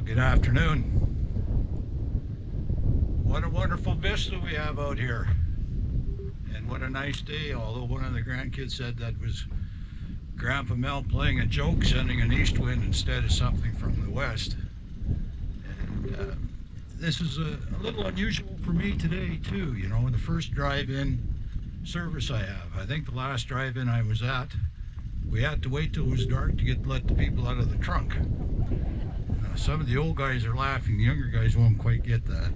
Good afternoon. What a wonderful vista we have out here. And what a nice day, although one of the grandkids said that was Grandpa Mel playing a joke, sending an east wind instead of something from the west. And this is a little unusual for me today, too. You know, the first drive-in service I have. I think the last drive-in I was at, we had to wait till it was dark to let the people out of the trunk. Some of the old guys are laughing, the younger guys won't quite get that.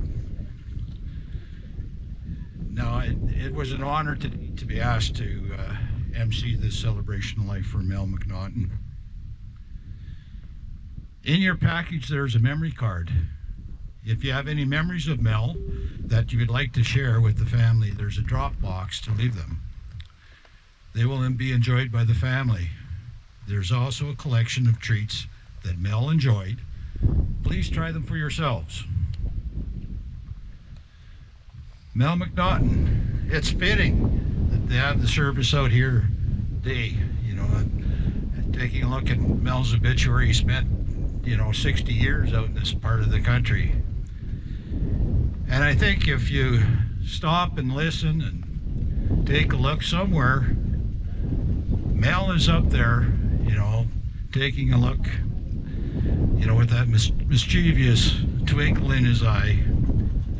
Now, it was an honor to be asked to MC this celebration of life for Mel McNaughton. In your package, there's a memory card. If you have any memories of Mel that you would like to share with the family, there's a drop box to leave them. They will then be enjoyed by the family. There's also a collection of treats that Mel enjoyed. Please try them for yourselves. Mel McNaughton, it's fitting that they have the service out here today. You know, taking a look at Mel's obituary, he spent, 60 years out in this part of the country. And I think if you stop and listen and take a look somewhere, Mel is up there, taking a look, with that mischievous twinkle in his eye.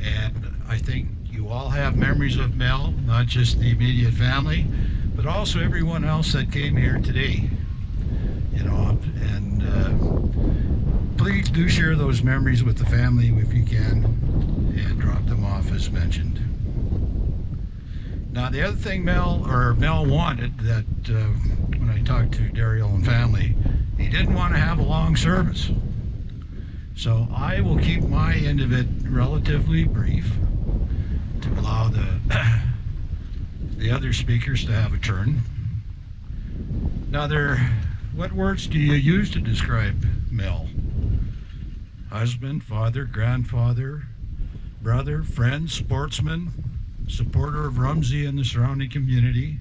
And I think you all have memories of Mel, not just the immediate family, but also everyone else that came here today. And please do share those memories with the family if you can, and drop them off as mentioned. Now, the other thing Mel wanted that when I talked to Daryl and family, he didn't want to have a long service. So I will keep my end of it relatively brief to allow the other speakers to have a turn. Now, what words do you use to describe Mel? Husband, father, grandfather, brother, friend, sportsman, supporter of Rumsey and the surrounding community.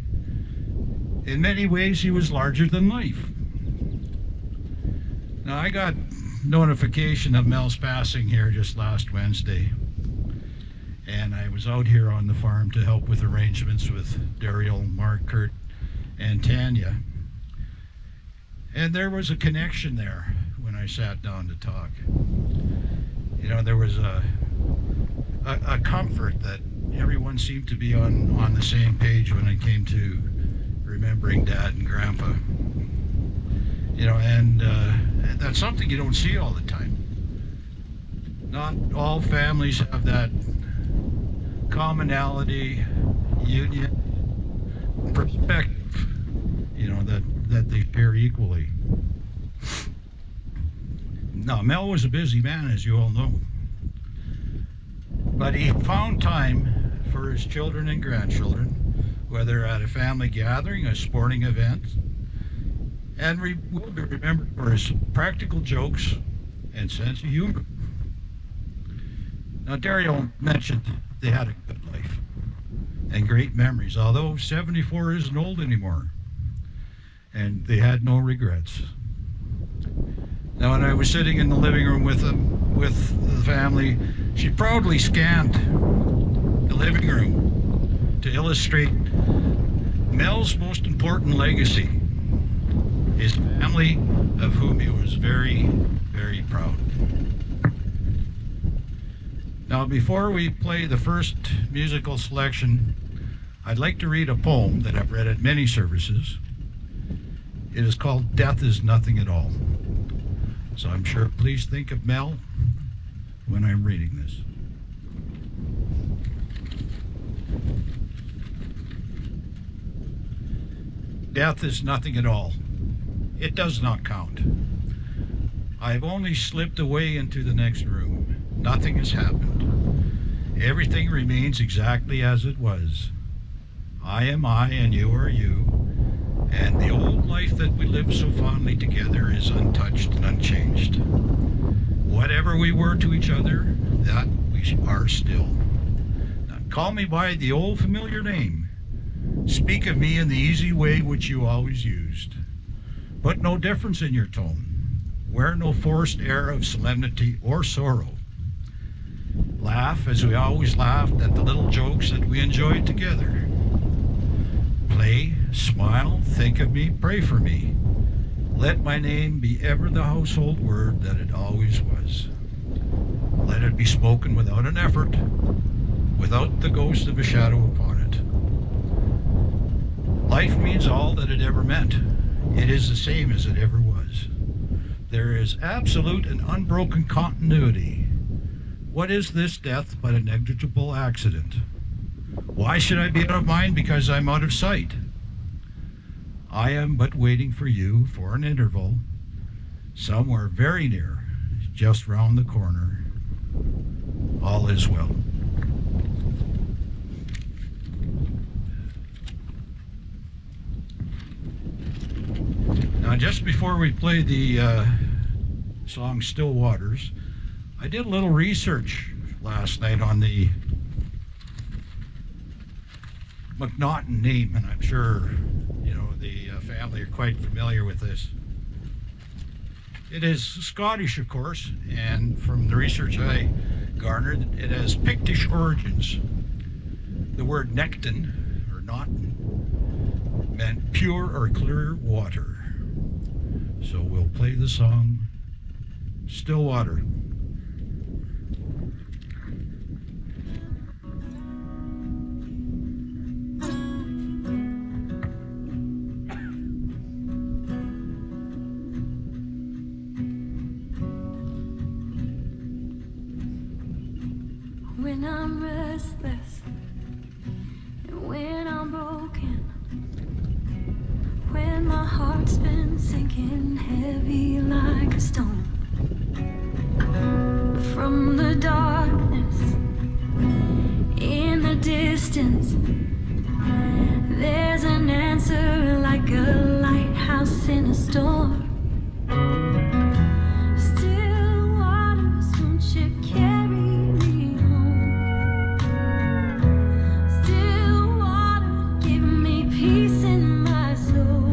In many ways, he was larger than life. Now, I got notification of Mel's passing here just last Wednesday, and I was out here on the farm to help with arrangements with Daryl, Mark, Kurt, and Tanya. And there was a connection there when I sat down to talk. There was a comfort that everyone seemed to be on the same page when it came to remembering Dad and Grandpa. And that's something you don't see all the time. Not all families have that commonality, union, perspective, that they share equally. Now, Mel was a busy man, as you all know. But he found time for his children and grandchildren, whether at a family gathering, a sporting event, and will be remembered for his practical jokes and sense of humor. Now, Daryl mentioned they had a good life and great memories, although 74 isn't old anymore, and they had no regrets. Now, when I was sitting in the living room with the family, she proudly scanned the living room to illustrate Mel's most important legacy, his family, of whom he was very, very proud. Now, before we play the first musical selection, I'd like to read a poem that I've read at many services. It is called "Death is Nothing at All." So I'm sure, please think of Mel when I'm reading this. Death is nothing at all. It does not count. I've only slipped away into the next room. Nothing has happened. Everything remains exactly as it was. I am I and you are you. And the old life that we lived so fondly together is untouched and unchanged. Whatever we were to each other, that we are still. Now, call me by the old familiar name. Speak of me in the easy way which you always used. Put no difference in your tone. Wear no forced air of solemnity or sorrow. Laugh as we always laughed at the little jokes that we enjoyed together. Play, smile, think of me, pray for me. Let my name be ever the household word that it always was. Let it be spoken without an effort, without the ghost of a shadow upon it. Life means all that it ever meant. It is the same as it ever was. There is absolute and unbroken continuity. What is this death but a negligible accident? Why should I be out of mind because I'm out of sight? I am but waiting for you for an interval, somewhere very near, just round the corner. All is well. Now, just before we play the song Still Waters, I did a little research last night on the McNaughton name, and I'm sure the family are quite familiar with this. It is Scottish, of course, and from the research I garnered, it has Pictish origins. The word nectin, or naughton, meant pure or clear water. So we'll play the song Still Water. When I'm restless and when I'm broken, when my heart's been sinking heavy like a stone, from the darkness in the distance, there's an answer like a lighthouse in a storm. Still waters, won't you carry me home? Still water, give me peace in my soul.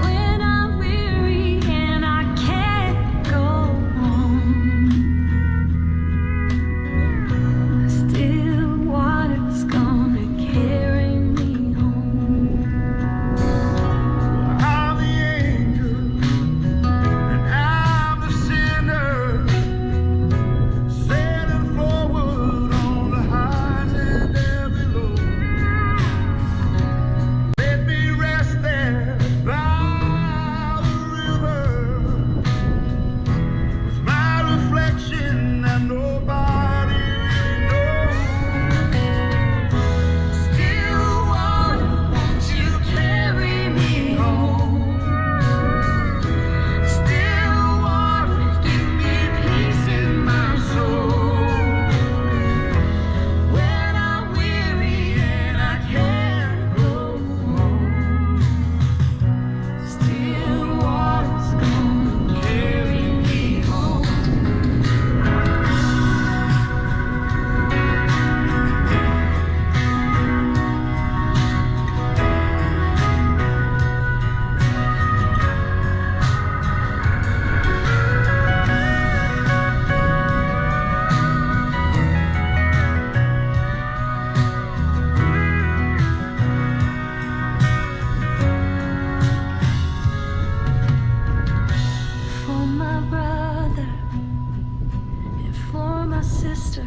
When I'm weary and I can't go on, still water's gonna carry me home. I'm the angel and I'm the sinner, sailing forward on the highs and every low. Let me rest there by the river with my reflection that nobody really knows. Still water, won't you carry me home? Still water, give me peace in my soul. When I'm weary and I can't go home, still water's gonna carry me home. For my brother and for my sister,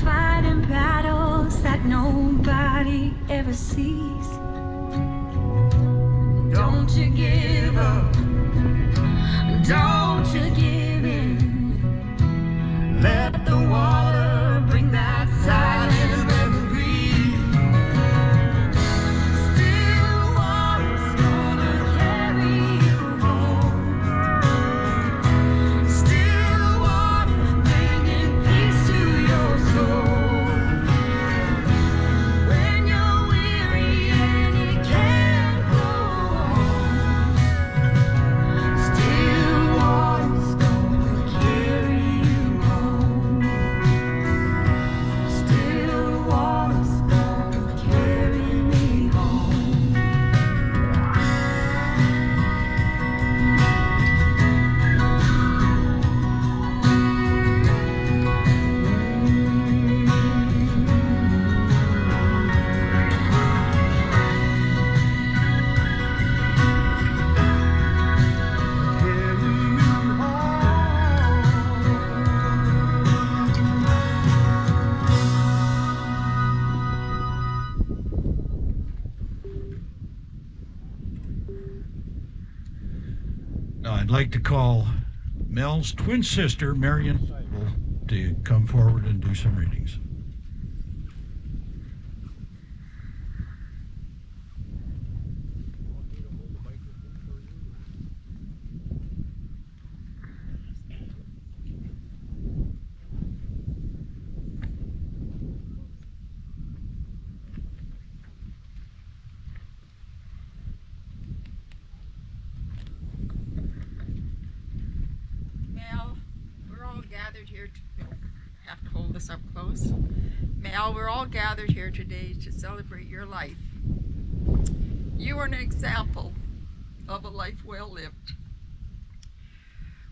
fighting battles that nobody ever sees. Don't you give up, don't you give in. Let the water bring that silent reverie. Still water's gonna carry you home. Still water, bringing peace to your soul. When you're weary and you can't go on, Now, I'd like to call Mel's twin sister, Marion, to come forward and do some readings. Mel, we're all gathered here have to hold this up close. Mel, we're all gathered here today to celebrate your life. You are an example of a life well lived.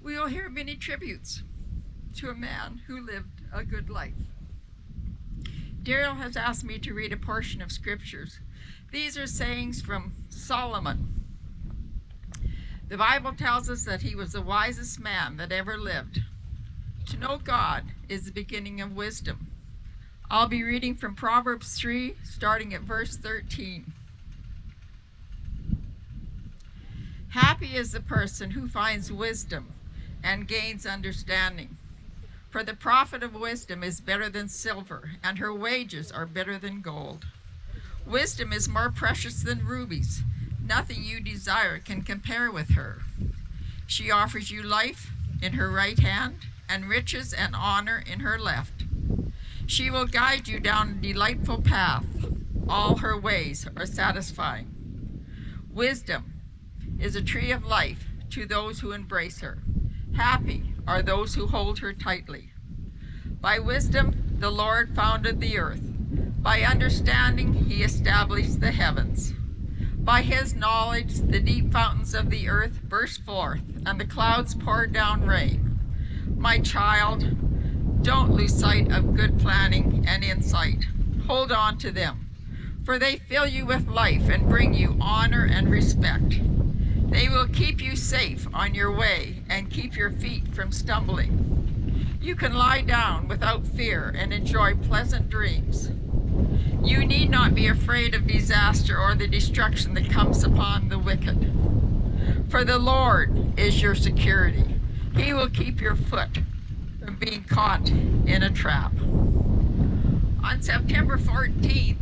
We will hear many tributes to a man who lived a good life. Daryl has asked me to read a portion of scriptures. These are sayings from Solomon. The Bible tells us that he was the wisest man that ever lived. To know God is the beginning of wisdom. I'll be reading from Proverbs 3, starting at verse 13. Happy is the person who finds wisdom and gains understanding. For the profit of wisdom is better than silver, and her wages are better than gold. Wisdom is more precious than rubies. Nothing you desire can compare with her. She offers you life in her right hand and riches and honor in her left. She will guide you down a delightful path. All her ways are satisfying. Wisdom is a tree of life to those who embrace her. Happy are those who hold her tightly. By wisdom the Lord founded the earth. By understanding he established the heavens. By his knowledge the deep fountains of the earth burst forth, and the clouds poured down rain. My child, don't lose sight of good planning and insight. Hold on to them, for they fill you with life and bring you honor and respect. They will keep you safe on your way and keep your feet from stumbling. You can lie down without fear and enjoy pleasant dreams. You need not be afraid of disaster or the destruction that comes upon the wicked. For the Lord is your security. He will keep your foot from being caught in a trap. On September 14th,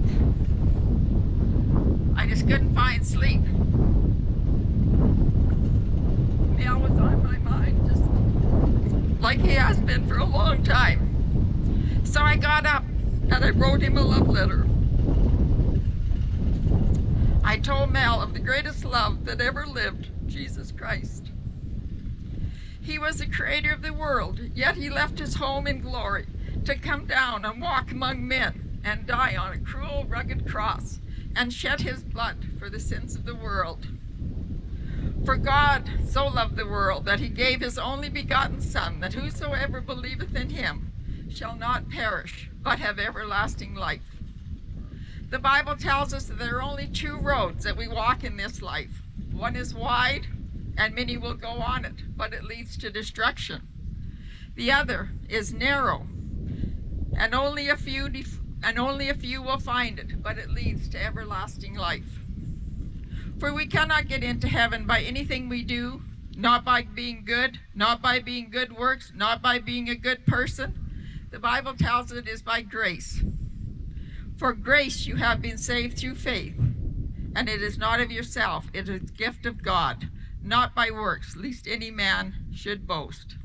I just couldn't find sleep. Mel was on my mind, just like he has been for a long time. So I got up and I wrote him a love letter. I told Mel of the greatest love that ever lived, Jesus Christ. He was the creator of the world, yet he left his home in glory to come down and walk among men and die on a cruel, rugged cross and shed his blood for the sins of the world. For God so loved the world that he gave his only begotten Son, that whosoever believeth in him shall not perish, but have everlasting life. The Bible tells us that there are only two roads that we walk in this life. One is wide, and many will go on it, but it leads to destruction. The other is narrow, and only a few will find it, but it leads to everlasting life. For we cannot get into heaven by anything we do, not by being good, not by being good works, not by being a good person. The Bible tells it is by grace. For grace you have been saved through faith, and it is not of yourself, it is a gift of God, not by works, lest any man should boast.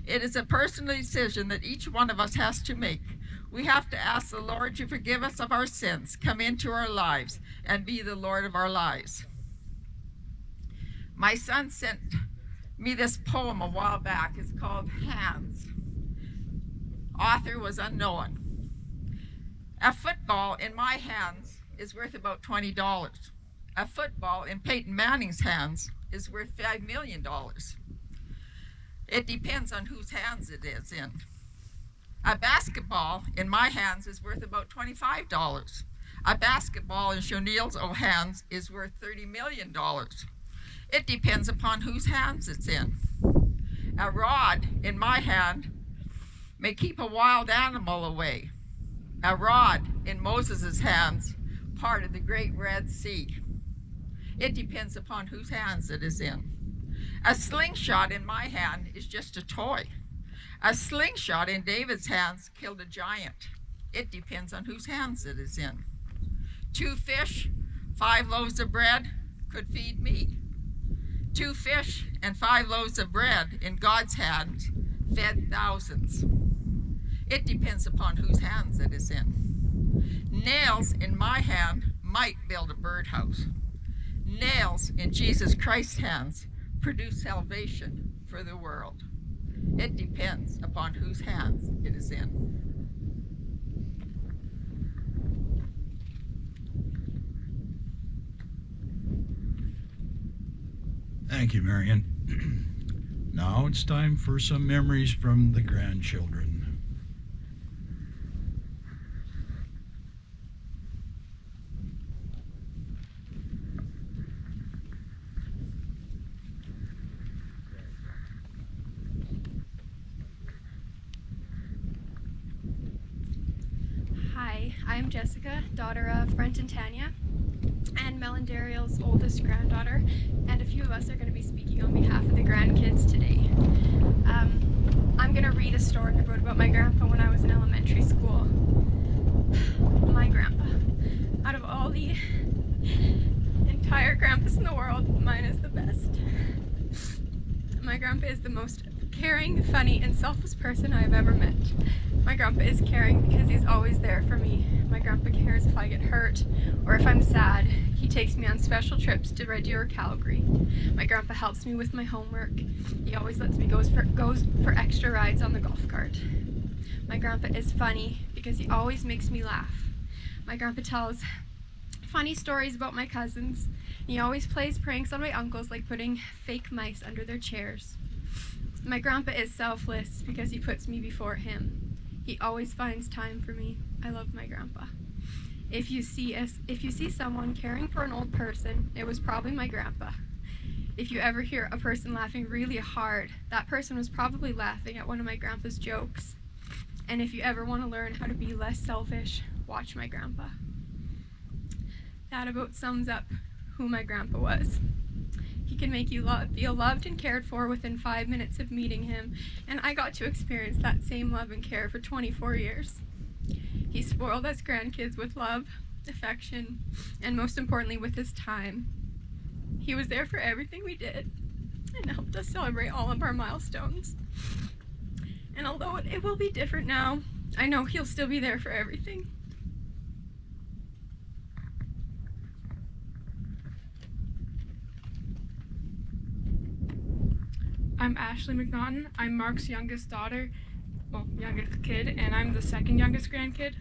It is a personal decision that each one of us has to make. We have to ask the Lord to forgive us of our sins, come into our lives, and be the Lord of our lives. My son sent me this poem a while back. It's called Hands. Author was unknown. A football in my hands is worth about $20. A football in Peyton Manning's hands is worth $5 million. It depends on whose hands it is in. A basketball in my hands is worth about $25. A basketball in Chanel's hands is worth $30 million. It depends upon whose hands it's in. A rod in my hand may keep a wild animal away. A rod in Moses' hands parted the great Red Sea. It depends upon whose hands it is in. A slingshot in my hand is just a toy. A slingshot in David's hands killed a giant. It depends on whose hands it is in. 2 fish, 5 loaves of bread could feed me. 2 fish and 5 loaves of bread in God's hands fed thousands. It depends upon whose hands it is in. Nails in my hand might build a birdhouse. Nails in Jesus Christ's hands produce salvation for the world. It depends upon whose hands it is in. Thank you, Marion. Now it's time for some memories from the grandchildren. Hi, I'm Jessica, daughter of Brent and Tanya, and Mel and Dariel's oldest granddaughter, and a few of us are going to be speaking on behalf of the grandkids today. I'm going to read a story I wrote about my grandpa when I was in elementary school. My grandpa. Out of all the entire grandpas in the world, mine is the best. My grandpa is the most caring, funny, and selfless person I have ever met. My grandpa is caring because he's always there for me. My grandpa cares if I get hurt or if I'm sad. He takes me on special trips to Red Deer or Calgary. My grandpa helps me with my homework. He always lets me go for extra rides on the golf cart. My grandpa is funny because he always makes me laugh. My grandpa tells funny stories about my cousins. He always plays pranks on my uncles, like putting fake mice under their chairs. My grandpa is selfless because he puts me before him. He always finds time for me. I love my grandpa. If you see someone caring for an old person, it was probably my grandpa. If you ever hear a person laughing really hard, that person was probably laughing at one of my grandpa's jokes. And if you ever want to learn how to be less selfish, watch my grandpa. That about sums up who my grandpa was. He can make you feel loved and cared for within 5 minutes of meeting him, and I got to experience that same love and care for 24 years. He spoiled us grandkids with love, affection, and most importantly with his time. He was there for everything we did and helped us celebrate all of our milestones. And although it will be different now, I know he'll still be there for everything. I'm Ashley McNaughton. I'm Mark's youngest daughter, youngest kid, and I'm the second youngest grandkid.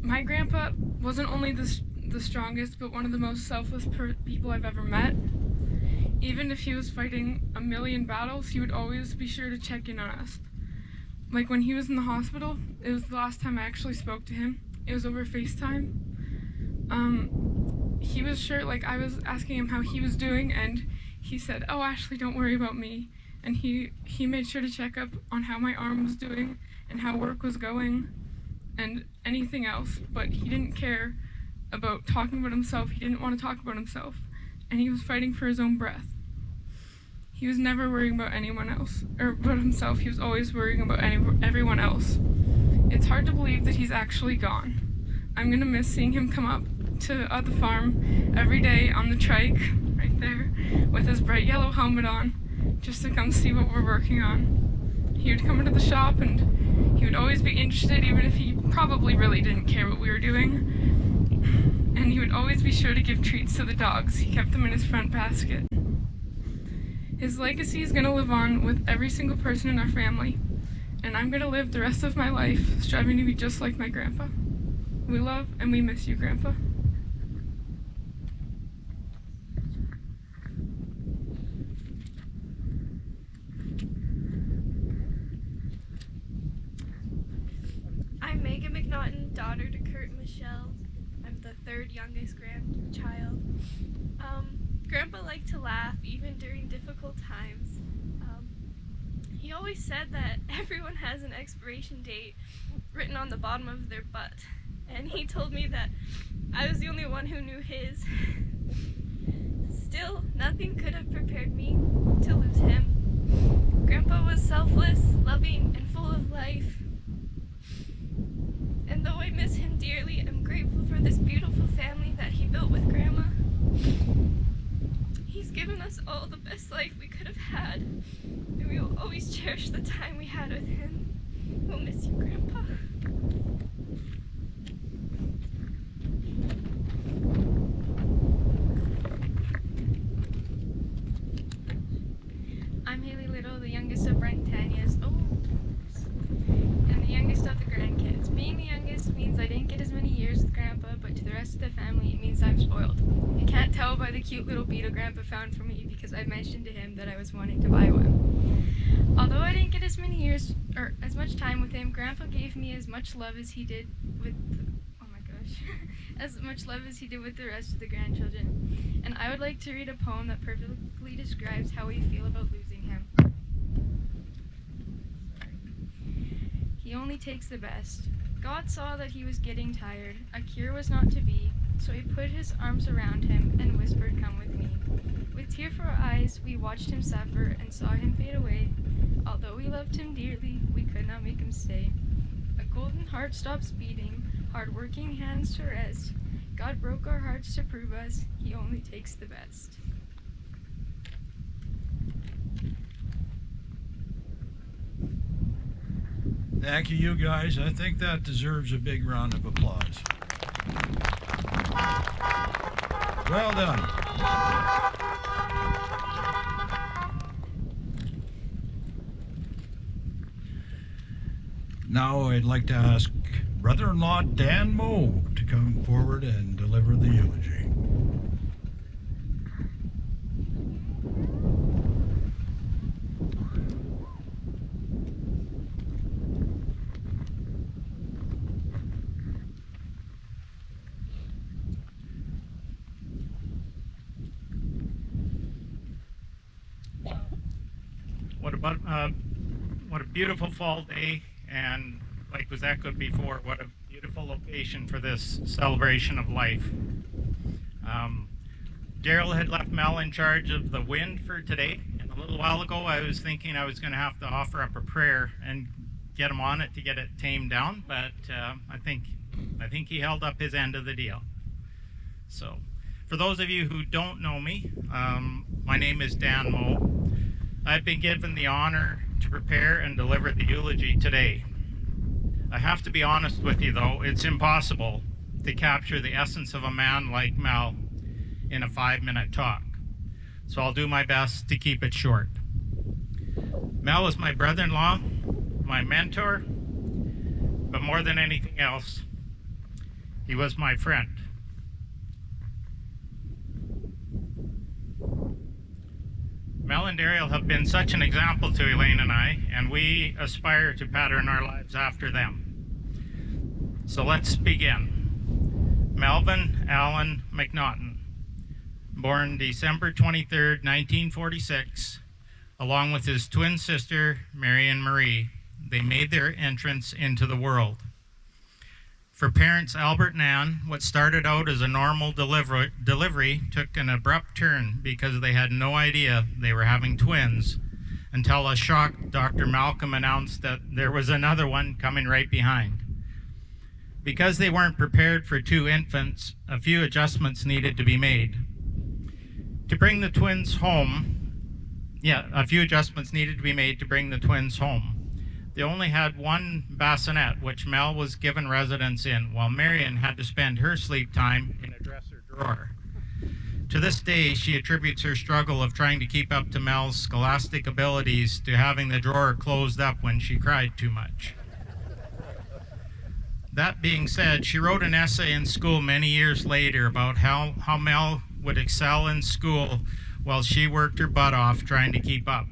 My grandpa wasn't only the strongest, but one of the most selfless people I've ever met. Even if he was fighting a million battles, he would always be sure to check in on us. Like when he was in the hospital, it was the last time I actually spoke to him. It was over FaceTime. He was sure, I was asking him how he was doing, and he said, "Oh, Ashley, don't worry about me." And he made sure to check up on how my arm was doing and how work was going and anything else, but he didn't care about talking about himself. He didn't want to talk about himself, and he was fighting for his own breath. He was never worrying about anyone else or about himself. He was always worrying about everyone else. It's hard to believe that he's actually gone. I'm gonna miss seeing him come up to the farm every day on the trike right there with his bright yellow helmet on, just to come see what we're working on. He would come into the shop and he would always be interested, even if he probably really didn't care what we were doing. And he would always be sure to give treats to the dogs. He kept them in his front basket. His legacy is going to live on with every single person in our family, and I'm going to live the rest of my life striving to be just like my grandpa. We love and we miss you, Grandpa. I'm Megan McNaughton, daughter to Kurt and Michelle. I'm the third youngest grandchild. Grandpa liked to laugh even during difficult times. He always said that everyone has an expiration date written on the bottom of their butt, and he told me that I was the only one who knew his. Still, nothing could have prepared me loving and full of life. And though I miss him dearly, I'm grateful for this beautiful family that he built with Grandma. He's given us all the best life we could have had, and we will always cherish the time we had with him. We'll miss you, Grandpa. I'm Haley Little, the youngest of Brent and Tanya's. And the youngest of the grandkids. Being the youngest means I didn't get as many years with Grandpa, but to the rest of the family it means I'm spoiled. You can't tell by the cute little beetle Grandpa found for me because I mentioned to him that I was wanting to buy one. Although I didn't get as many years or as much time with him, Grandpa gave me as much love as he did with as much love as he did with the rest of the grandchildren. And I would like to read a poem that perfectly describes how we feel about losing him. He only takes the best. God saw that he was getting tired. A cure was not to be, so he put his arms around him and whispered, "Come with me." With tearful eyes, we watched him suffer and saw him fade away. Although we loved him dearly, we could not make him stay. A golden heart stops beating, hard-working hands to rest. God broke our hearts to prove us he only takes the best. Thank you guys. I think that deserves a big round of applause. Well done. Now I'd like to ask brother-in-law Dan Moe to come forward and deliver the eulogy. What a beautiful fall day, and like was echoed before, what a beautiful location for this celebration of life. Daryl had left Mel in charge of the wind for today, and a little while ago I was thinking I was going to have to offer up a prayer and get him on it to get it tamed down, but I think he held up his end of the deal. So, for those of you who don't know me, my name is Dan Moe. I've been given the honor to prepare and deliver the eulogy today. I have to be honest with you though, it's impossible to capture the essence of a man like Mel in a 5-minute talk. So I'll do my best to keep it short. Mel is my brother-in-law, my mentor, but more than anything else, he was my friend. Mel and Daryl have been such an example to Elaine and I, and we aspire to pattern our lives after them. So let's begin. Melvin Allen McNaughton, born December 23rd, 1946, along with his twin sister, Marion Marie, they made their entrance into the world. For parents Albert and Ann, what started out as a normal delivery took an abrupt turn because they had no idea they were having twins until a shocked Dr. Malcolm announced that there was another one coming right behind. Because they weren't prepared for 2 infants, a few adjustments needed to be made. To bring the twins home, a few adjustments needed to be made to bring the twins home. They only had one bassinet, which Mel was given residence in, while Marion had to spend her sleep time in a dresser drawer. To this day, she attributes her struggle of trying to keep up to Mel's scholastic abilities to having the drawer closed up when she cried too much. That being said, she wrote an essay in school many years later about how Mel would excel in school while she worked her butt off trying to keep up.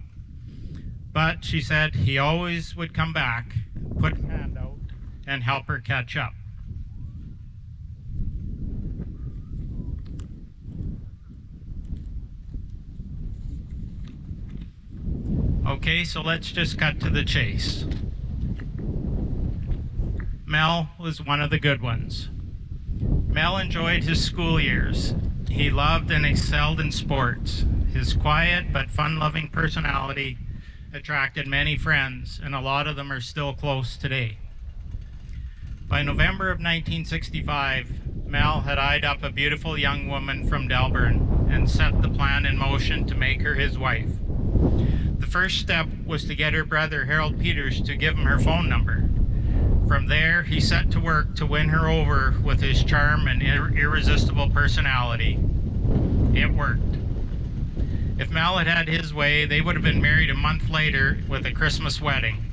But she said he always would come back, put a hand out, and help her catch up. Okay, so let's just cut to the chase. Mel was one of the good ones. Mel enjoyed his school years. He loved and excelled in sports. His quiet but fun-loving personality attracted many friends, and a lot of them are still close today. By November of 1965, Mel had eyed up a beautiful young woman from Delburn and set the plan in motion to make her his wife. The first step was to get her brother Harold Peters to give him her phone number. From there, he set to work to win her over with his charm and irresistible personality. It worked. If Mel had had his way, they would have been married a month later with a Christmas wedding.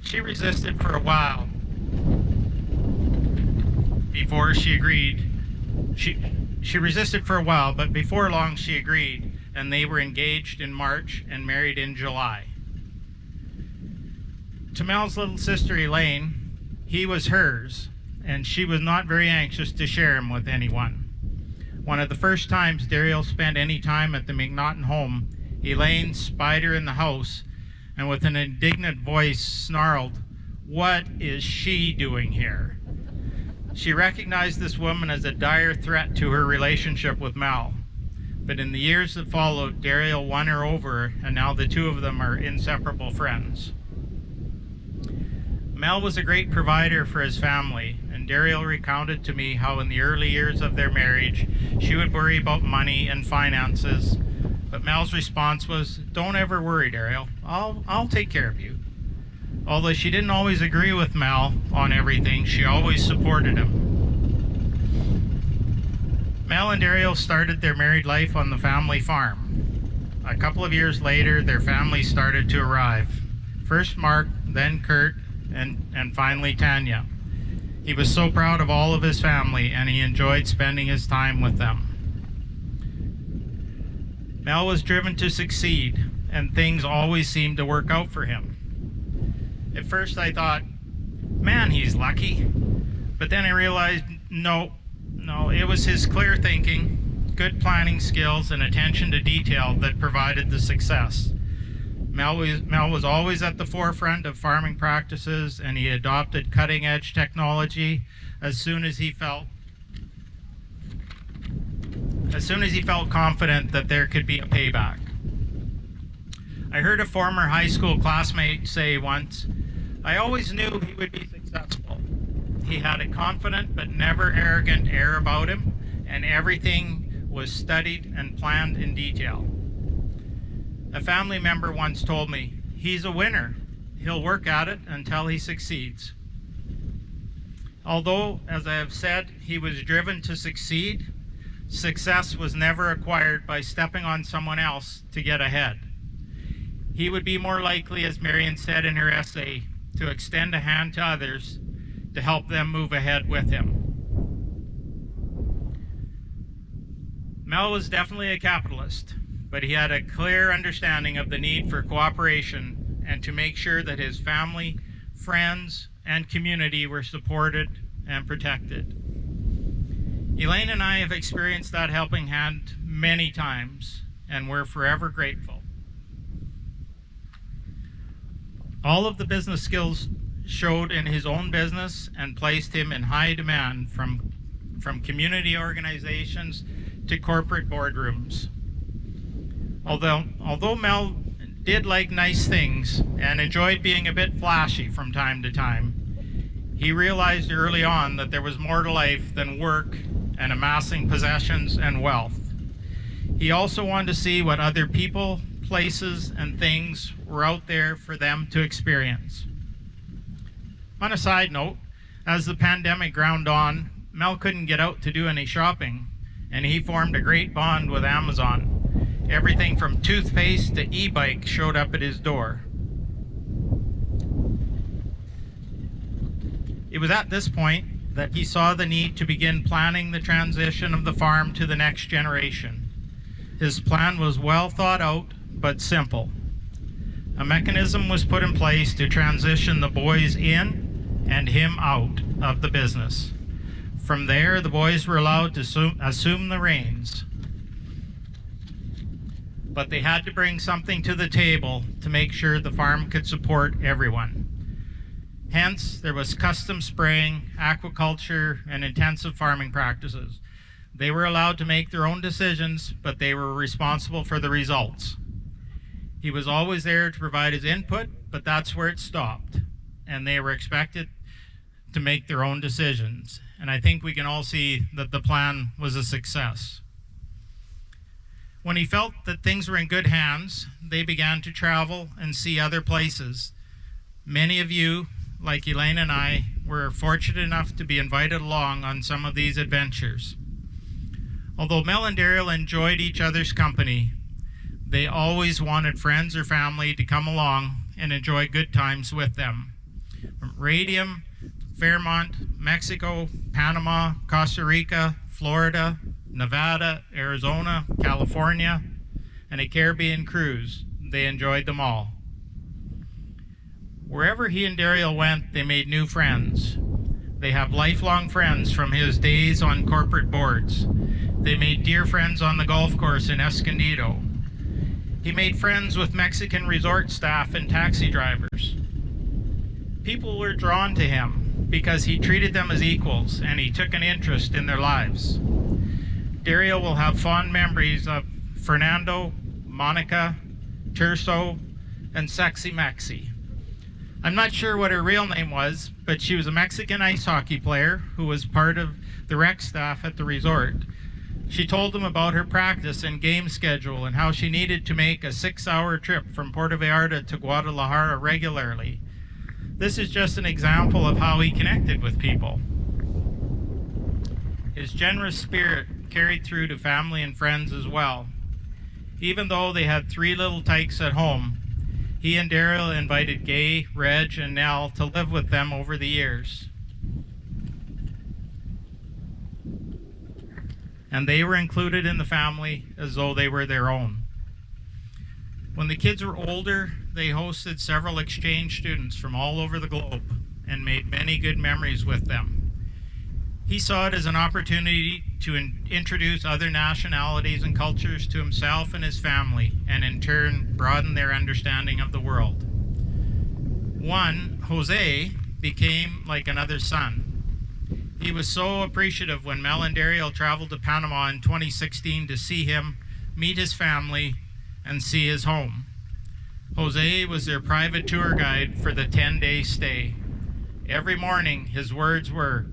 She resisted for a while before she agreed. She resisted for a while, but before long she agreed, and they were engaged in March and married in July. To Mel's little sister Elaine, he was hers, and she was not very anxious to share him with anyone. One of the first times Daryl spent any time at the McNaughton home, Elaine spied her in the house and with an indignant voice snarled, "What is she doing here?" She recognized this woman as a dire threat to her relationship with Mel. But in the years that followed, Daryl won her over, and now the two of them are inseparable friends. Mel was a great provider for his family, and Daryl recounted to me how in the early years of their marriage, she would worry about money and finances, but Mel's response was, "Don't ever worry, Daryl. I'll take care of you." Although she didn't always agree with Mel on everything, she always supported him. Mel and Daryl started their married life on the family farm. A couple of years later, their family started to arrive. First Mark, then Kurt, and finally Tanya. He was so proud of all of his family, and he enjoyed spending his time with them. Mel was driven to succeed, and things always seemed to work out for him. At first I thought, man, he's lucky. But then I realized, no, it was his clear thinking, good planning skills, and attention to detail that provided the success. Mel was always at the forefront of farming practices, and he adopted cutting-edge technology as soon as he felt confident that there could be a payback. I heard a former high school classmate say once, "I always knew he would be successful. He had a confident but never arrogant air about him, and everything was studied and planned in detail." A family member once told me, "He's a winner. He'll work at it until he succeeds." Although, as I have said, he was driven to succeed, success was never acquired by stepping on someone else to get ahead. He would be more likely, as Marion said in her essay, to extend a hand to others to help them move ahead with him. Mel was definitely a capitalist, but he had a clear understanding of the need for cooperation and to make sure that his family, friends, and community were supported and protected. Elaine and I have experienced that helping hand many times, and we're forever grateful. All of the business skills showed in his own business and placed him in high demand from community organizations to corporate boardrooms. Although Mel did like nice things and enjoyed being a bit flashy from time to time, he realized early on that there was more to life than work and amassing possessions and wealth. He also wanted to see what other people, places, and things were out there for them to experience. On a side note, as the pandemic ground on, Mel couldn't get out to do any shopping, and he formed a great bond with Amazon. Everything from toothpaste to e-bike showed up at his door. It was at this point that he saw the need to begin planning the transition of the farm to the next generation. His plan was well thought out, but simple. A mechanism was put in place to transition the boys in and him out of the business. From there, the boys were allowed to assume the reins. But they had to bring something to the table to make sure the farm could support everyone. Hence, there was custom spraying, aquaculture, and intensive farming practices. They were allowed to make their own decisions, but they were responsible for the results. He was always there to provide his input, but that's where it stopped. And they were expected to make their own decisions. And I think we can all see that the plan was a success. When he felt that things were in good hands, they began to travel and see other places. Many of you, like Elaine and I, were fortunate enough to be invited along on some of these adventures. Although Mel and Daryl enjoyed each other's company, they always wanted friends or family to come along and enjoy good times with them. From Radium, Fairmont, Mexico, Panama, Costa Rica, Florida, Nevada, Arizona, California, and a Caribbean cruise, they enjoyed them all. Wherever he and Daryl went, they made new friends. They have lifelong friends from his days on corporate boards. They made dear friends on the golf course in Escondido. He made friends with Mexican resort staff and taxi drivers. People were drawn to him because he treated them as equals and he took an interest in their lives. Daryl will have fond memories of Fernando, Monica, Terso, and Sexy Maxi. I'm not sure what her real name was, but she was a Mexican ice hockey player who was part of the rec staff at the resort. She told them about her practice and game schedule and how she needed to make a 6-hour trip from Puerto Vallarta to Guadalajara regularly. This is just an example of how he connected with people. His generous spirit carried through to family and friends as well. Even though they had 3 little tykes at home, he and Daryl invited Gay, Reg, and Nell to live with them over the years. And they were included in the family as though they were their own. When the kids were older, they hosted several exchange students from all over the globe and made many good memories with them. He saw it as an opportunity to introduce other nationalities and cultures to himself and his family, and in turn broaden their understanding of the world. One, Jose, became like another son. He was so appreciative when Mel and Daryl traveled to Panama in 2016 to see him, meet his family, and see his home. Jose was their private tour guide for the 10-day stay. Every morning, his words were,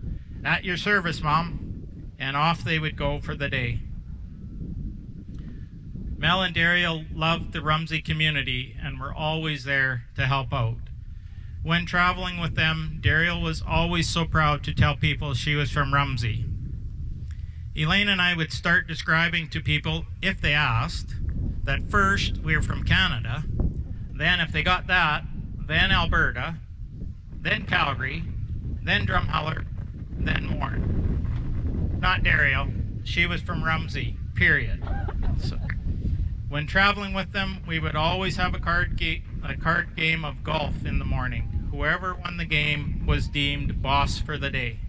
"At your service, Mom," and off they would go for the day. Mel and Daryl loved the Rumsey community and were always there to help out. When traveling with them, Daryl was always so proud to tell people she was from Rumsey. Elaine and I would start describing to people, if they asked, that first we were from Canada, then if they got that, then Alberta, then Calgary, then Drumheller, then Mourne. Not Daryl, she was from Rumsey, period. So, when traveling with them, we would always have a card game of golf in the morning. Whoever won the game was deemed boss for the day.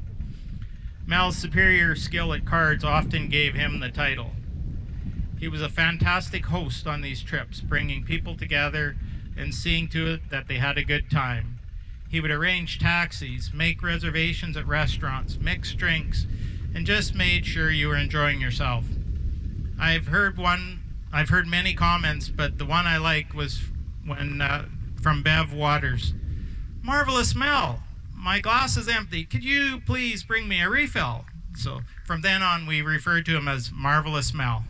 Mel's superior skill at cards often gave him the title. He was a fantastic host on these trips, bringing people together and seeing to it that they had a good time. He would arrange taxis, make reservations at restaurants, mix drinks, and just made sure you were enjoying yourself. I've heard many comments, but the one I like was from Bev Waters. "Marvelous Mel, my glass is empty. Could you please bring me a refill?" So from then on, we referred to him as Marvelous Mel.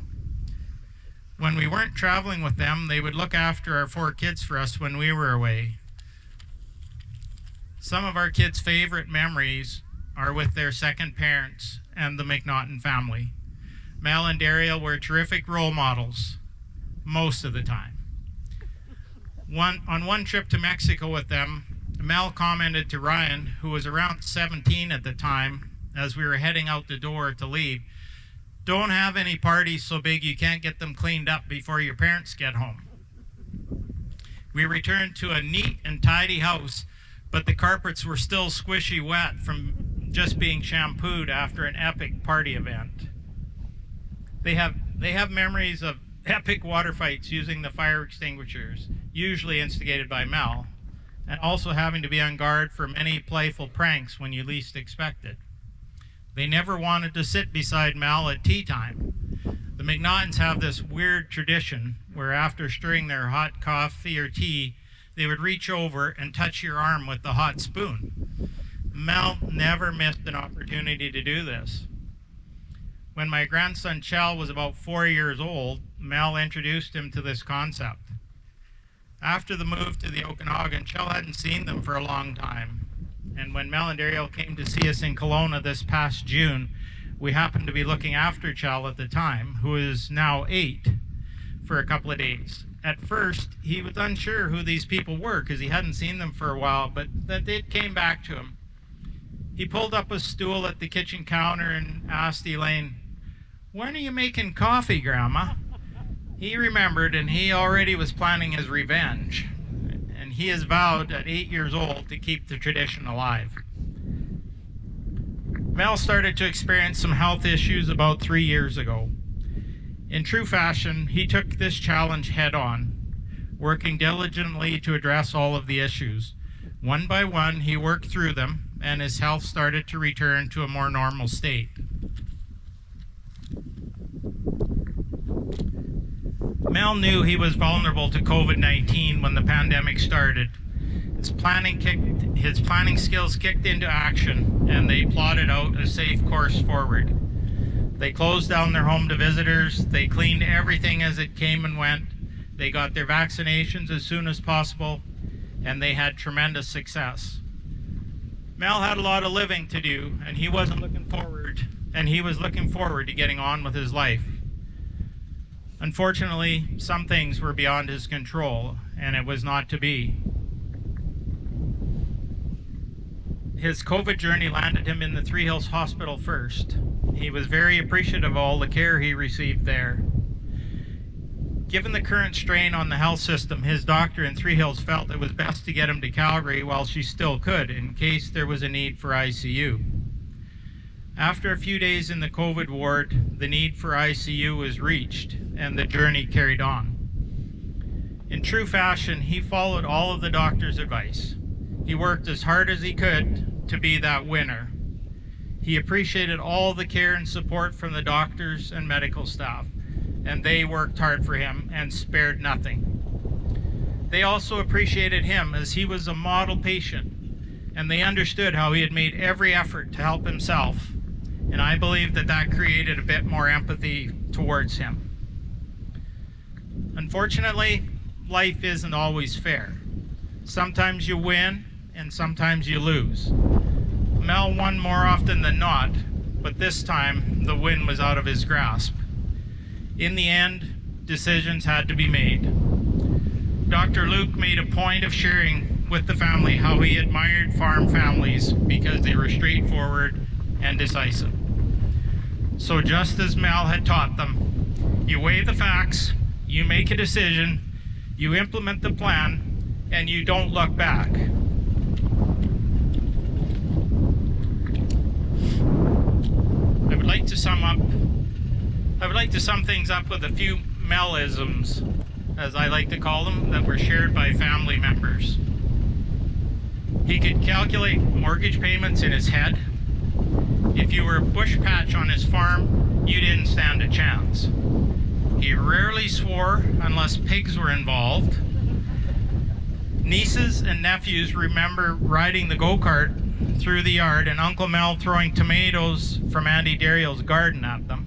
When we weren't traveling with them, they would look after our 4 kids for us when we were away. Some of our kids' favorite memories are with their second parents and the McNaughton family. Mel and Daryl were terrific role models most of the time. On one trip to Mexico with them, Mel commented to Ryan, who was around 17 at the time, as we were heading out the door to leave, "Don't have any parties so big you can't get them cleaned up before your parents get home." We returned to a neat and tidy house, but the carpets were still squishy wet from just being shampooed after an epic party event. They have memories of epic water fights using the fire extinguishers, usually instigated by Mel, and also having to be on guard for many playful pranks when you least expect it. They never wanted to sit beside Mel at tea time. The McNaughtons have this weird tradition where after stirring their hot coffee or tea, they would reach over and touch your arm with the hot spoon. Mel never missed an opportunity to do this. When my grandson Chell was about 4 years old, Mel introduced him to this concept. After the move to the Okanagan, Chell hadn't seen them for a long time. And when Mel and Daryl came to see us in Kelowna this past June, we happened to be looking after Chell at the time, who is now 8, for a couple of days. At first, he was unsure who these people were because he hadn't seen them for a while, but that it came back to him. He pulled up a stool at the kitchen counter and asked Elaine, "When are you making coffee, Grandma?" He remembered, and he already was planning his revenge. And he has vowed at 8 years old to keep the tradition alive. Mel started to experience some health issues about 3 years ago. In true fashion, he took this challenge head on, working diligently to address all of the issues. One by one, he worked through them, and his health started to return to a more normal state. Mel knew he was vulnerable to COVID-19 when the pandemic started. His planning skills kicked into action, and they plotted out a safe course forward. They closed down their home to visitors, they cleaned everything as it came and went, they got their vaccinations as soon as possible, and they had tremendous success. Mel had a lot of living to do, and he was looking forward to getting on with his life. Unfortunately, some things were beyond his control, and it was not to be. His COVID journey landed him in the Three Hills Hospital first. He was very appreciative of all the care he received there. Given the current strain on the health system, his doctor in Three Hills felt it was best to get him to Calgary while she still could, in case there was a need for ICU. After a few days in the COVID ward, the need for ICU was reached, and the journey carried on. In true fashion, he followed all of the doctor's advice. He worked as hard as he could to be that winner. He appreciated all the care and support from the doctors and medical staff, and they worked hard for him and spared nothing. They also appreciated him as he was a model patient, and they understood how he had made every effort to help himself, and I believe that created a bit more empathy towards him. Unfortunately, life isn't always fair. Sometimes you win, and sometimes you lose. Mel won more often than not, but this time the win was out of his grasp. In the end, decisions had to be made. Dr. Luke made a point of sharing with the family how he admired farm families because they were straightforward and decisive. So just as Mel had taught them, you weigh the facts, you make a decision, you implement the plan, and you don't look back. I would like to sum things up with a few Melisms, as I like to call them, that were shared by family members. He could calculate mortgage payments in his head. If you were a bush patch on his farm, you didn't stand a chance. He rarely swore unless pigs were involved. Nieces and nephews remember riding the go-kart through the yard and Uncle Mel throwing tomatoes from Andy Darriel's garden at them.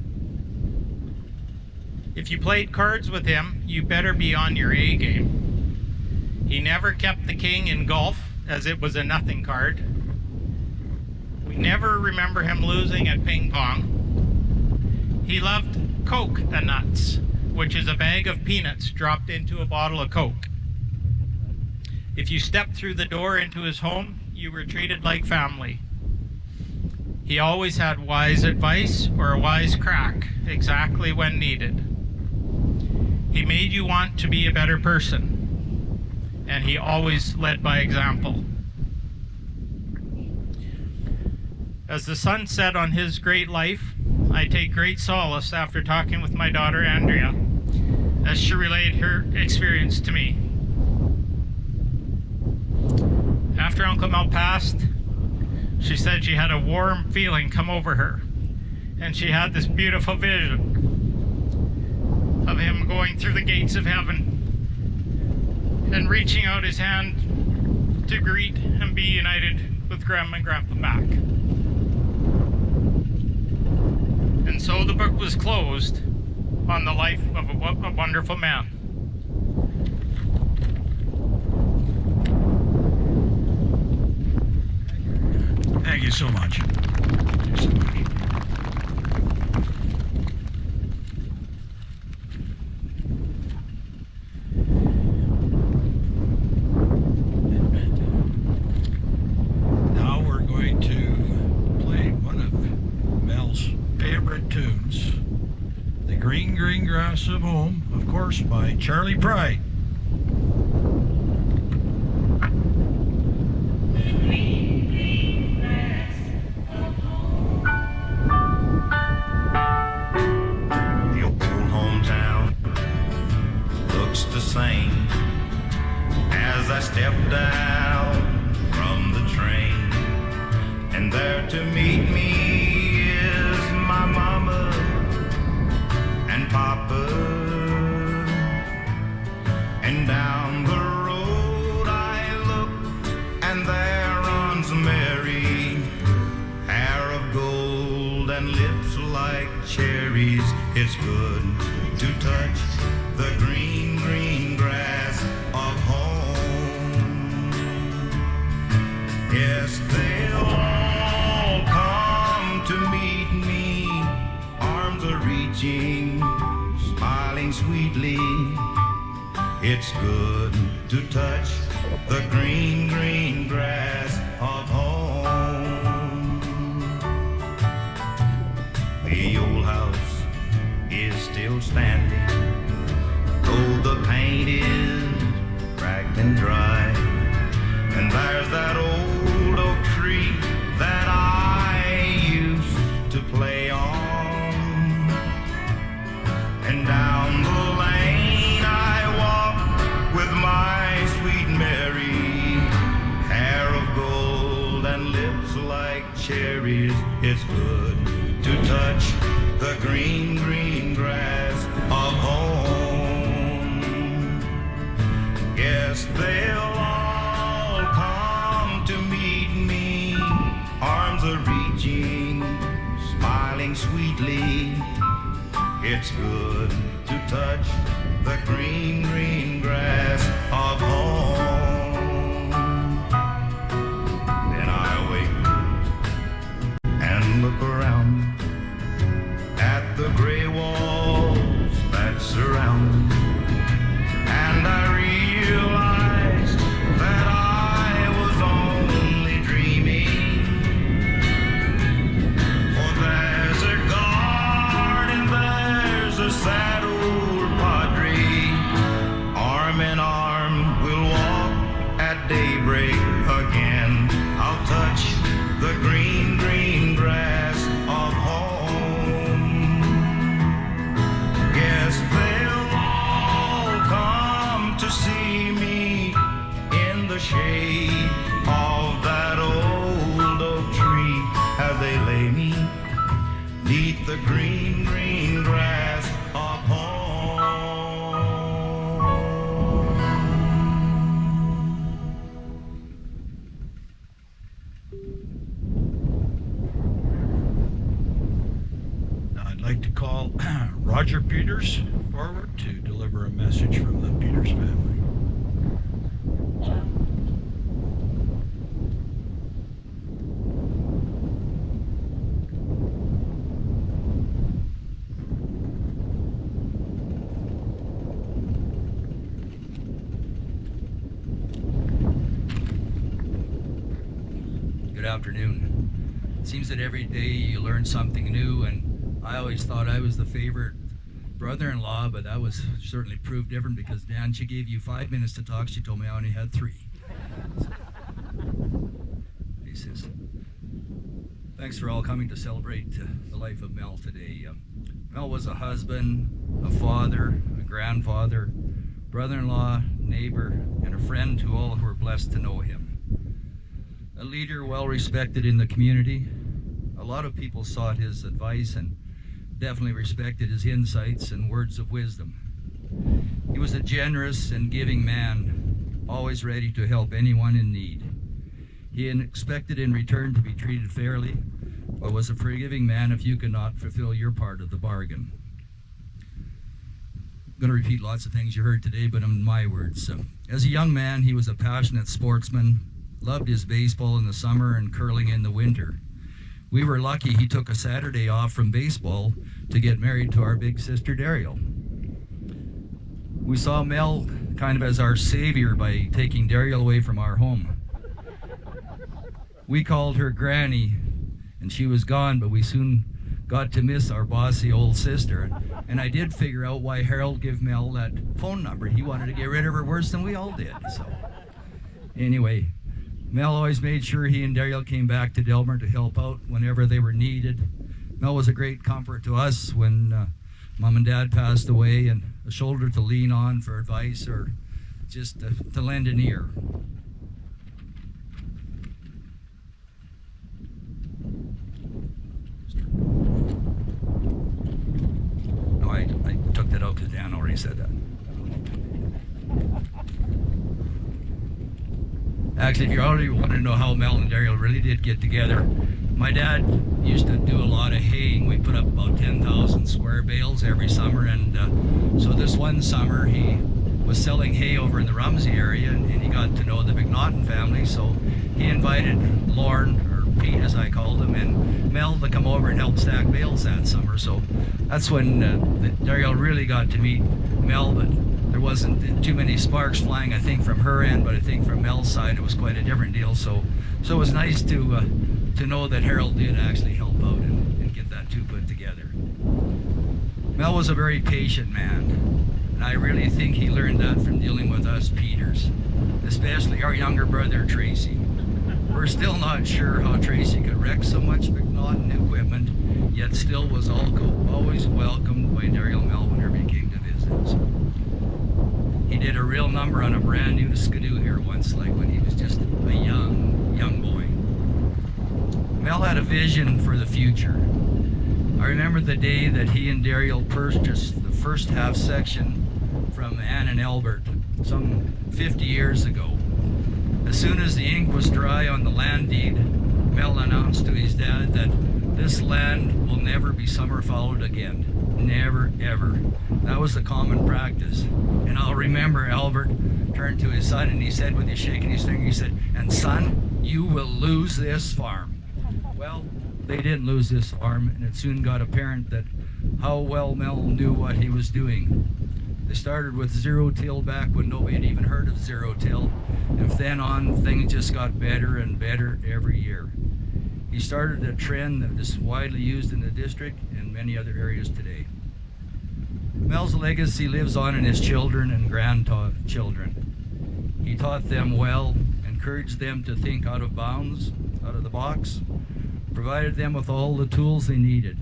If you played cards with him, you better be on your A game. He never kept the king in golf, as it was a nothing card. We never remember him losing at ping pong. He loved Coke-a-nuts, which is a bag of peanuts dropped into a bottle of Coke. If you stepped through the door into his home, you were treated like family. He always had wise advice or a wise crack, exactly when needed. He made you want to be a better person, and he always led by example. As the sun set on his great life, I take great solace after talking with my daughter Andrea, as she relayed her experience to me. After Uncle Mel passed, she said she had a warm feeling come over her, and she had this beautiful vision. him going through the gates of heaven and reaching out his hand to greet and be united with Grandma and Grandpa back. And so the book was closed on the life of a wonderful man. Thank you so much. Thank you so much. Now we're going to play one of Mel's favorite tunes, The Green, Green Grass of Home, of course, by Charlie Pride. The old hometown looks the same as I step down from the train, and there to meet me is my mama and papa, and down the road I look, and there runs Mary, hair of gold and lips like cherries. It's good to touch the green, green grass of home. Yes, they'll all come to meet me, arms are reaching, smiling sweetly. It's good to touch the green, green grass of home. The old house is still standing, though the paint is cracked and dry. And there's that old oak tree that I used to play on. And down the lane I walk with my sweet Mary, hair of gold and lips like cherries. It's good to touch the green, green grass of home. Yes, they'll all come to meet me, arms are reaching, smiling sweetly. It's good to touch the green, green grass of home. Then I wake and look around at the gray walls that surround me, and I realized that I was only dreaming. For there's a garden, there's a sad old padre, arm in arm we'll walk at daybreak again. I'll touch the green, green grass of home. Yes, they'll all come to see me in the shade of that old oak tree as they lay me neath the green, green grass of home. Now I'd like to call Roger Peters forward to deliver a message from the Peters family. Good afternoon. It seems that every day you learn something new, and I always thought I was the favorite brother-in-law, but that was certainly proved different because Dan, she gave you 5 minutes to talk. She told me I only had 3. Hey, sis. Thanks for all coming to celebrate the life of Mel today. Mel was a husband, a father, a grandfather, brother-in-law, neighbor, and a friend to all who were blessed to know him. A leader well respected in the community. A lot of people sought his advice and definitely respected his insights and words of wisdom. He was a generous and giving man, always ready to help anyone in need. He expected in return to be treated fairly, but was a forgiving man if you could not fulfill your part of the bargain. I'm going to repeat lots of things you heard today, but in my words. As a young man, he was a passionate sportsman, loved his baseball in the summer and curling in the winter. We were lucky he took a Saturday off from baseball to get married to our big sister Daryl. We saw Mel kind of as our savior by taking Daryl away from our home. We called her Granny, and she was gone, but we soon got to miss our bossy old sister. And I did figure out why Harold gave Mel that phone number. He wanted to get rid of her worse than we all did. So anyway, Mel always made sure he and Daryl came back to Delmer to help out whenever they were needed. Mel was a great comfort to us when Mom and Dad passed away, and a shoulder to lean on for advice or just to lend an ear. No, I took that out because Dan already said that. Actually, if you already want to know how Mel and Daryl really did get together, my dad used to do a lot of haying. We put up about 10,000 square bales every summer, and so this one summer he was selling hay over in the Rumsey area, and he got to know the McNaughton family, so he invited Lorne, or Pete as I called him, and Mel to come over and help stack bales that summer. So that's when Daryl really got to meet Mel, but there wasn't too many sparks flying, I think, from her end, but I think from Mel's side it was quite a different deal. So it was nice to know that Harold did actually help out and get that two put together. Mel was a very patient man, and I really think he learned that from dealing with us Peters, especially our younger brother Tracy. We're still not sure how Tracy could wreck so much McNaughton equipment, yet still was always welcomed by Daryl Mel whenever he came to visit. So he did a real number on a brand new Skidoo here once, like when he was just a young boy. Mel had a vision for the future. I remember the day that he and Daryl purchased the first half section from Ann and Albert some 50 years ago. As soon as the ink was dry on the land deed, Mel announced to his dad that this land will never be summer followed again. Never, ever. That was the common practice. And I'll remember Albert turned to his son and he said, with his shaking his finger, he said, "And son, you will lose this farm." Well, they didn't lose this farm, and it soon got apparent that how well Mel knew what he was doing. They started with zero-till back when nobody had even heard of zero-till, and from then on, things just got better and better every year. He started a trend that is widely used in the district and many other areas today. Mel's legacy lives on in his children and grandchildren. He taught them well, encouraged them to think out of bounds, out of the box, provided them with all the tools they needed.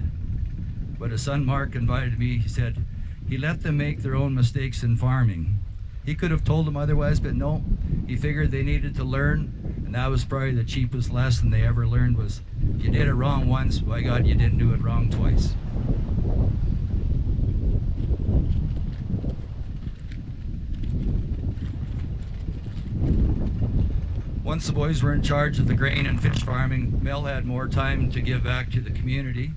But his son Mark invited me, he said, he let them make their own mistakes in farming. He could have told them otherwise, but no, he figured they needed to learn, and that was probably the cheapest lesson they ever learned was, if you did it wrong once, by God, you didn't do it wrong twice. Once the boys were in charge of the grain and fish farming, Mel had more time to give back to the community.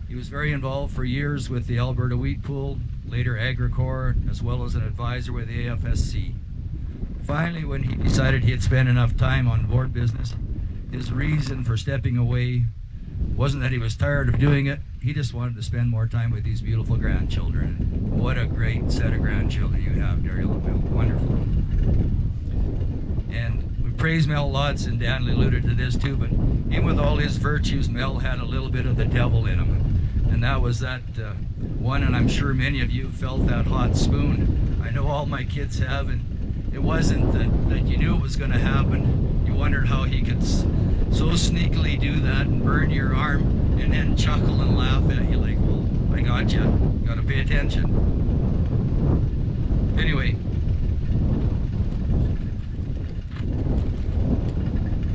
He was very involved for years with the Alberta Wheat Pool, later Agricor, as well as an advisor with the AFSC. Finally, when he decided he had spent enough time on board business, his reason for stepping away wasn't that he was tired of doing it, he just wanted to spend more time with these beautiful grandchildren. What a great set of grandchildren you have, Daryl and Mel. Wonderful. And we praise Mel lots, and Dan alluded to this too, but even with all his virtues, Mel had a little bit of the devil in him. And that was that one, and I'm sure many of you felt that hot spoon. I know all my kids have, and it wasn't that you knew it was going to happen. You wondered how he could so sneakily do that and burn your arm and then chuckle and laugh at you like, well, I got you. Got to pay attention. Anyway,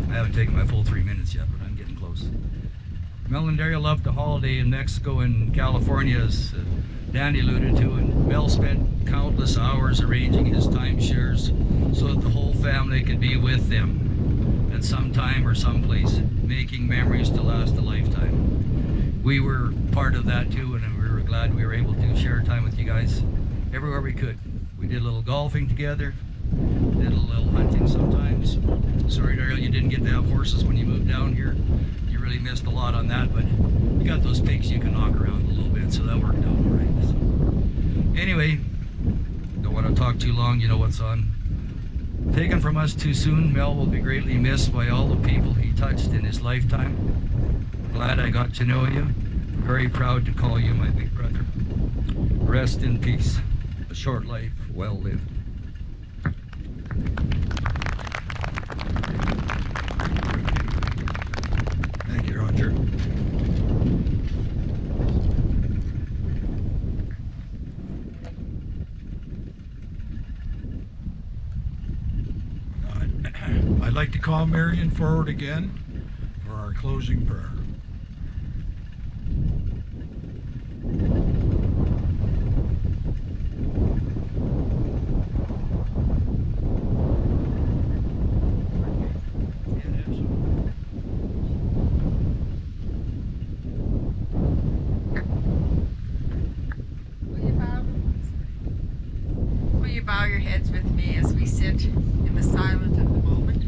I haven't taken my full 3 minutes yet, but I'm getting close. Mel and Daryl loved the holiday in Mexico and California, as Danny alluded to, and Mel spent countless hours arranging his timeshares so that the whole family could be with them at some time or someplace, making memories to last a lifetime. We were part of that too, and we were glad we were able to share time with you guys everywhere we could. We did a little golfing together, did a little hunting sometimes. Sorry, Daryl, you didn't get to have horses when you moved down here. You really missed a lot on that, but you got those pigs you can knock around a little bit, so that worked out all right. So, anyway, don't want to talk too long, you know what's on. Taken from us too soon, Mel will be greatly missed by all the people he touched in his lifetime. Glad I got to know you. Very proud to call you my big brother. Rest in peace. A short life, well lived. Thank you, Roger. I'd like to call Marion forward again for our closing prayer. Will you bow your heads with me as we sit in the silence of the moment?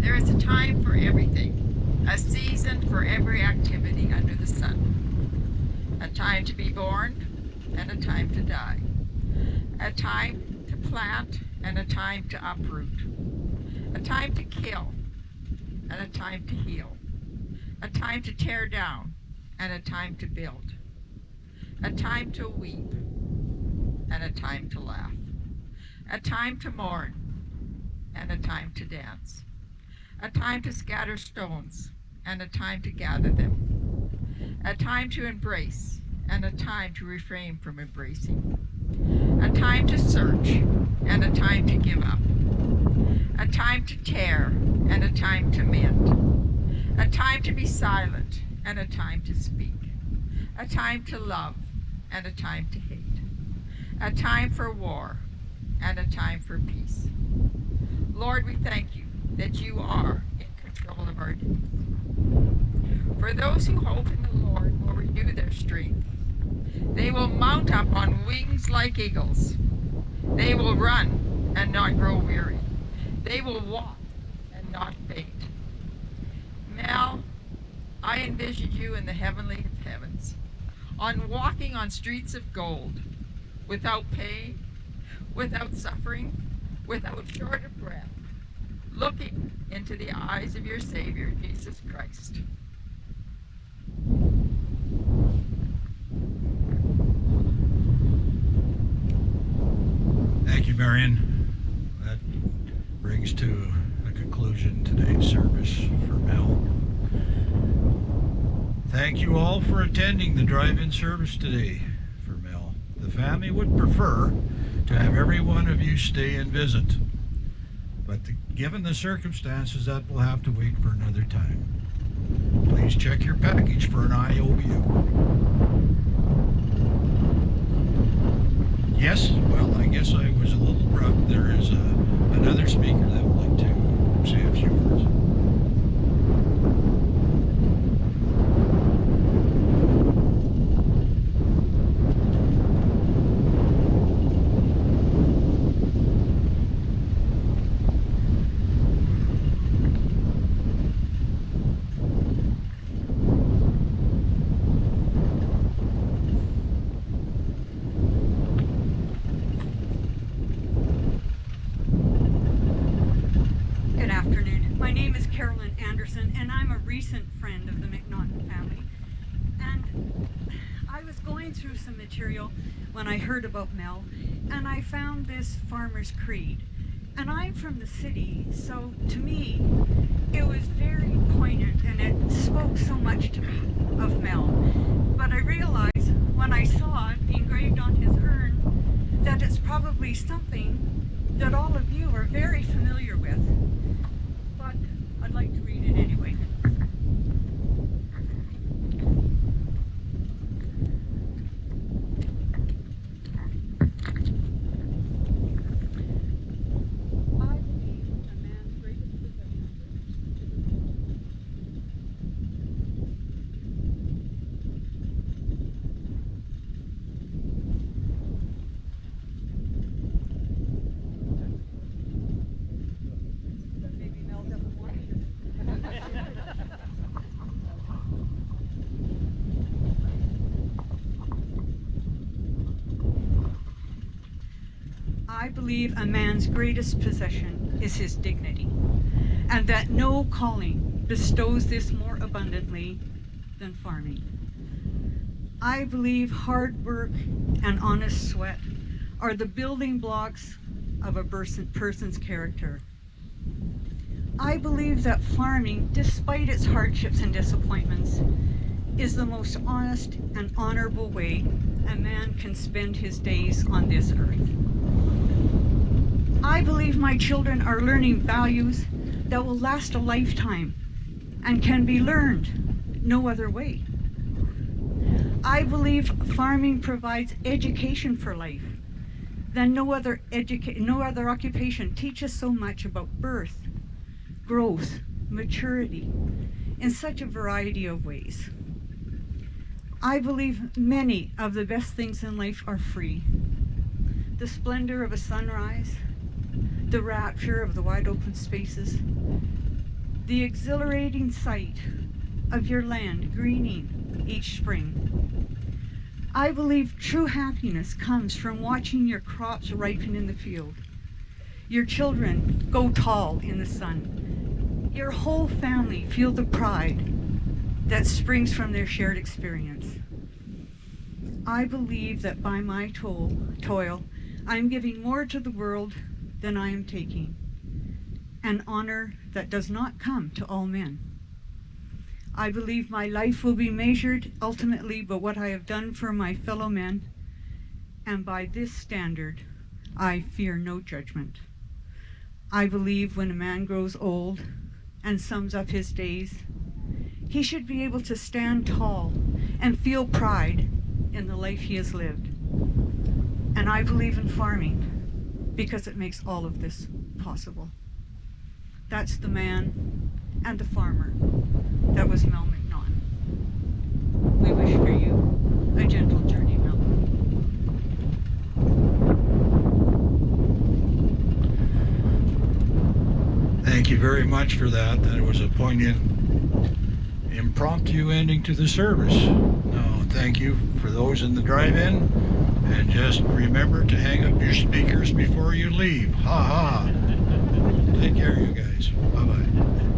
There is a time for everything, a season for every activity under the sun. A time to be born and a time to die. A time to plant and a time to uproot. A time to kill and a time to heal. A time to tear down and a time to build. A time to weep and a time to laugh. A time to mourn and a time to dance. A time to scatter stones and a time to gather them. A time to embrace and a time to refrain from embracing. A time to search and a time to give up. A time to tear and a time to mend. A time to be silent and a time to speak. A time to love and a time to hate. A time for war and a time for peace. Lord, we thank you that you are in control of our days. For those who hope in the Lord will renew their strength. They will mount up on wings like eagles. They will run and not grow weary. They will walk and not faint. Mel, I envisioned you in the heavenly heavens, walking on streets of gold, without pain, without suffering, without short of breath, looking into the eyes of your Savior, Jesus Christ. Thank you, Marion. That brings to a conclusion today's service for Mel. Thank you all for attending the drive-in service today for Mel. The family would prefer to have every one of you stay and visit, but given the circumstances, that will have to wait for another time. Please check your package for an IOU. Yes, well, I guess I was a little abrupt. There is another speaker that would like to say a few words. Good afternoon. My name is Carolyn Anderson, and I'm a recent friend of the McNaughton family. And I was going through some material when I heard about Mel, and I found this Farmer's Creed. And I'm from the city, so to me, it was very poignant, and it spoke so much to me of Mel. But I realized when I saw it engraved on his urn that it's probably something that all of you are very familiar with. But I'd like to read it anyway. believe a man's greatest possession is his dignity, and that no calling bestows this more abundantly than farming. I believe hard work and honest sweat are the building blocks of a person's character. I believe that farming, despite its hardships and disappointments, is the most honest and honorable way a man can spend his days on this earth. I believe my children are learning values that will last a lifetime and can be learned no other way. I believe farming provides education for life. Then no other occupation teaches so much about birth, growth, maturity, in such a variety of ways. I believe many of the best things in life are free. The splendor of a sunrise, the rapture of the wide open spaces, the exhilarating sight of your land greening each spring. I believe true happiness comes from watching your crops ripen in the field, your children go tall in the sun, your whole family feel the pride that springs from their shared experience. I believe that by my toil, I am giving more to the world than I am taking, an honor that does not come to all men. I believe my life will be measured ultimately by what I have done for my fellow men, and by this standard, I fear no judgment. I believe when a man grows old and sums up his days, he should be able to stand tall and feel pride in the life he has lived. And I believe in farming because it makes all of this possible. That's the man and the farmer that was Mel McNaughton. We wish for you a gentle journey, Mel. Thank you very much for that. That was a poignant, impromptu ending to the service. No, thank you for those in the drive-in, and just remember to hang up your speakers before you leave. Ha ha. Take care, you guys. Bye-bye.